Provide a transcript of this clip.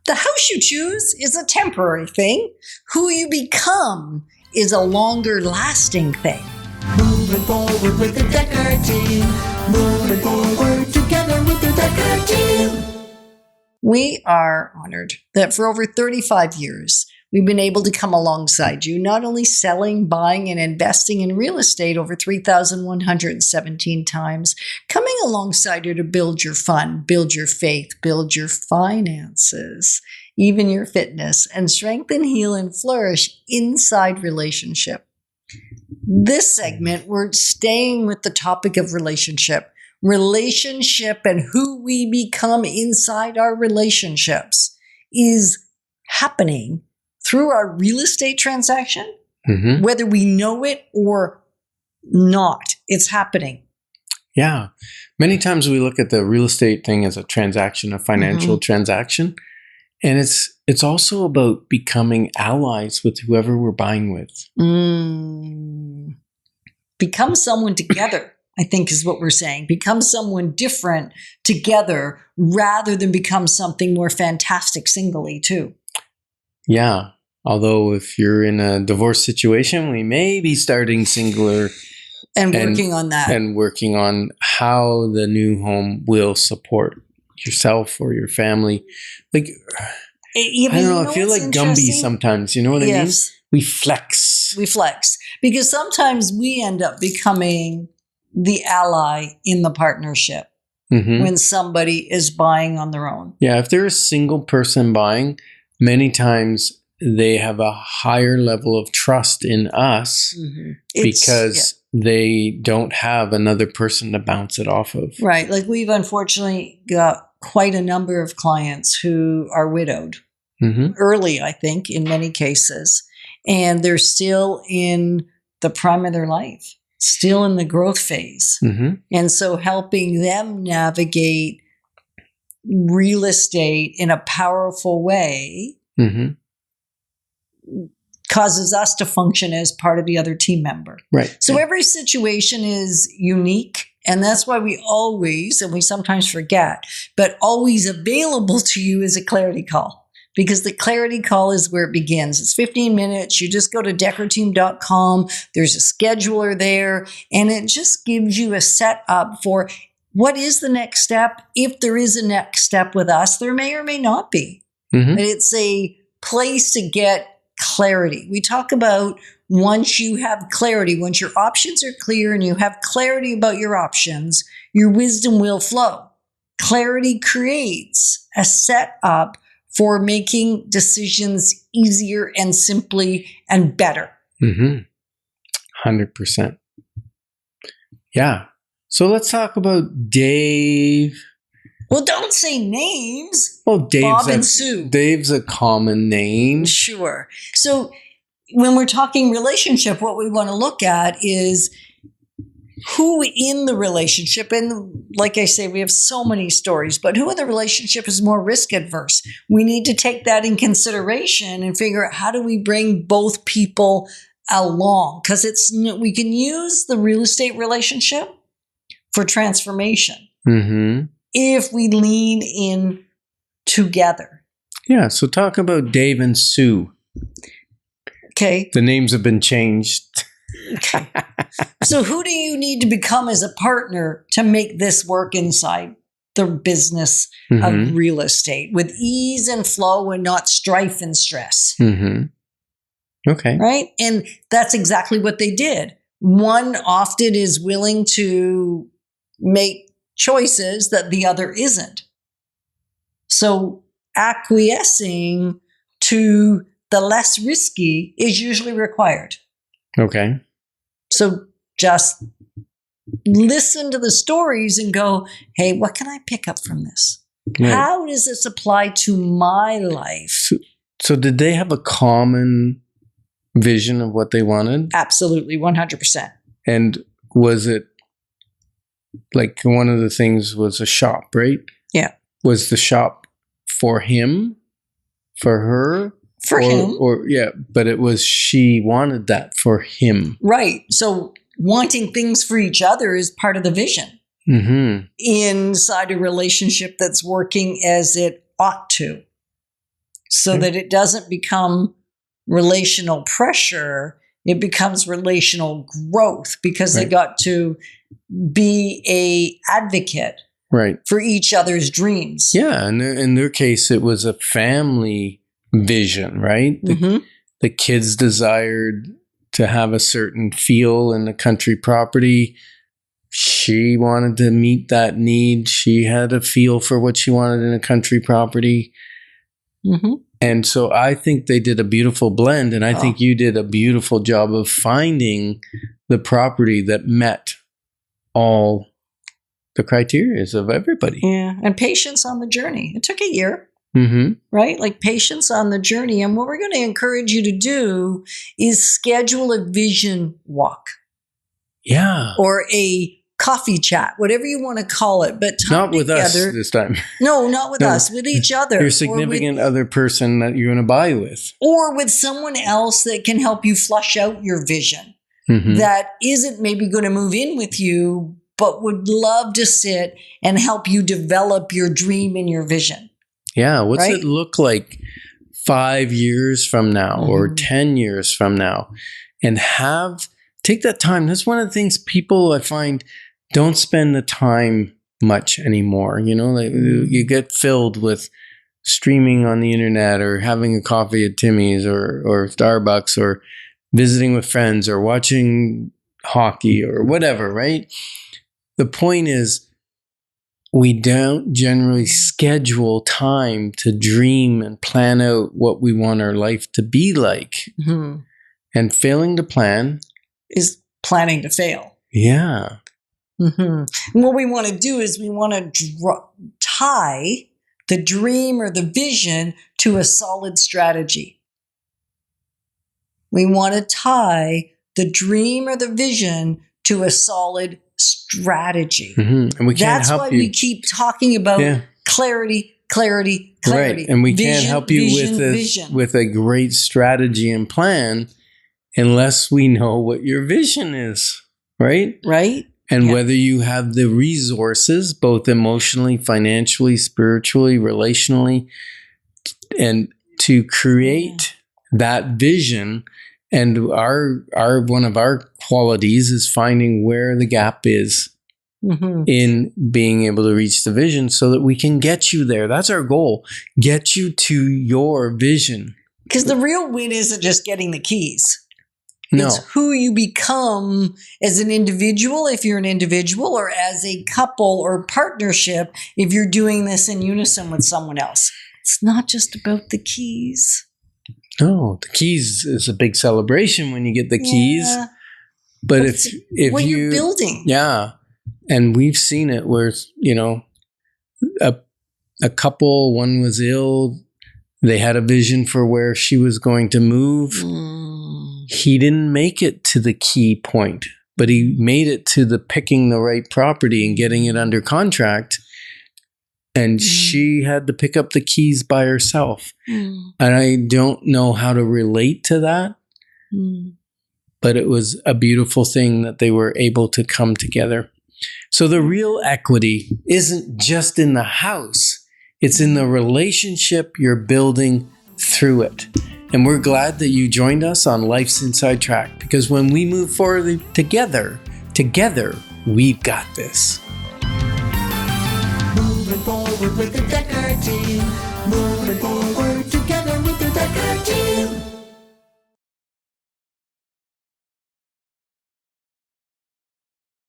The house you choose is a temporary thing. Who you become is a longer lasting thing. Moving forward with the Dekker team. Moving forward together with the Dekker team. We are honored that for over 35 years, we've been able to come alongside you, not only selling, buying, and investing in real estate over 3,117 times, coming alongside you to build your fun, build your faith, build your finances, even your fitness, and strengthen, heal, and flourish inside relationship. This segment, we're staying with the topic of relationship and who we become inside our relationships is happening through our real estate transaction, whether we know it or not, it's happening. Yeah. Many times we look at the real estate thing as a transaction, a financial transaction. And it's also about becoming allies with whoever we're buying with. Become someone together, I think is what we're saying. Become someone different together rather than become something more fantastic singly too. Yeah. Although if you're in a divorce situation, we may be starting singular and working on that. And working on how the new home will support yourself or your family. Like, I don't know, I feel like Gumby sometimes, you know what I mean? We flex. Because sometimes we end up becoming the ally in the partnership when somebody is buying on their own. Yeah, if they're a single person buying, many times they have a higher level of trust in us because they don't have another person to bounce it off of. Right. Like we've unfortunately got quite a number of clients who are widowed early, I think, in many cases. And they're still in the prime of their life, still in the growth phase. And so helping them navigate real estate in a powerful way causes us to function as part of the other team member. Right. So every situation is unique. And that's why we always, and we sometimes forget, but always available to you is a clarity call. Because the clarity call is where it begins. It's 15 minutes. You just go to dekkerteam.com. There's a scheduler there. And it just gives you a setup for what is the next step. If there is a next step with us, there may or may not be. But it's a place to get clarity. We talk about once you have clarity, once your options are clear and you have clarity about your options, your wisdom will flow. Clarity creates a setup for making decisions easier and simply and better. 100%. Yeah. So let's talk about Dave. Well, don't say names. Well, Bob and Sue. Dave's a common name. Sure. So when we're talking relationship, what we want to look at is who in the relationship, and like I say, we have so many stories, but who in the relationship is more risk adverse? We need to take that in consideration and figure out how do we bring both people along? Because we can use the real estate relationship for transformation if we lean in together. Yeah. So talk about Dave and Sue. Okay. The names have been changed. Okay. So who do you need to become as a partner to make this work inside the business of real estate with ease and flow and not strife and stress? Okay. Right? And that's exactly what they did. One often is willing to make choices that the other isn't. So acquiescing to the less risky is usually required. Okay. So just listen to the stories and go, hey, what can I pick up from this? Right. How does this apply to my life? So did they have a common vision of what they wanted? Absolutely, 100%. And was it like one of the things was a shop, right? Yeah. Was the shop for him, for her? For him. But it was she wanted that for him. Right. So wanting things for each other is part of the vision inside a relationship that's working as it ought to. so that it doesn't become relational pressure. It becomes relational growth because they got to be a advocate for each other's dreams. Yeah. And in their case, it was a family vision, right? The kids desired to have a certain feel in the country property. She wanted to meet that need. She had a feel for what she wanted in a country property. And so I think they did a beautiful blend. And I think you did a beautiful job of finding the property that met all the criteria of everybody. Yeah. And patience on the journey. It took a year. Right? Like patience on the journey. And what we're going to encourage you to do is schedule a vision walk. Yeah. Or a coffee chat, whatever you want to call it. But not with us this time. No, not with us, with each other. Your significant other person that you're going to buy with. Or with someone else that can help you flush out your vision. That isn't maybe going to move in with you, but would love to sit and help you develop your dream and your vision. Yeah. What's it look like 5 years from now or 10 years from now? And take that time. That's one of the things people I find don't spend the time much anymore. You know, you get filled with streaming on the internet or having a coffee at Timmy's or Starbucks or visiting with friends or watching hockey or whatever, right? The point is, we don't generally schedule time to dream and plan out what we want our life to be like. And failing to plan is planning to fail. Yeah. And what we want to do is we want to tie the dream or the vision to a solid strategy. We want to tie the dream or the vision to a solid strategy. And we can't That's help why you. we keep talking about clarity. Right. And we can't help you with a great strategy and plan unless we know what your vision is. Right? Right. And whether you have the resources, both emotionally, financially, spiritually, relationally, and to create that vision. And our one of our qualities is finding where the gap is in being able to reach the vision so that we can get you there. That's our goal. Get you to your vision. Because the real win isn't just getting the keys. No. It's who you become as an individual, if you're an individual, or as a couple or partnership, if you're doing this in unison with someone else. It's not just about the keys. No, the keys is a big celebration when you get the keys. But if you're building. Yeah. And we've seen it where, you know, a couple, one was ill. They had a vision for where she was going to move. He didn't make it to the key point, but he made it to the picking the right property and getting it under contract. And she had to pick up the keys by herself. And I don't know how to relate to that, but it was a beautiful thing that they were able to come together. So the real equity isn't just in the house. It's in the relationship you're building through it. And we're glad that you joined us on Life's Inside Track, because when we move forward together, we've got this. Moving forward with the Dekker team. Moving forward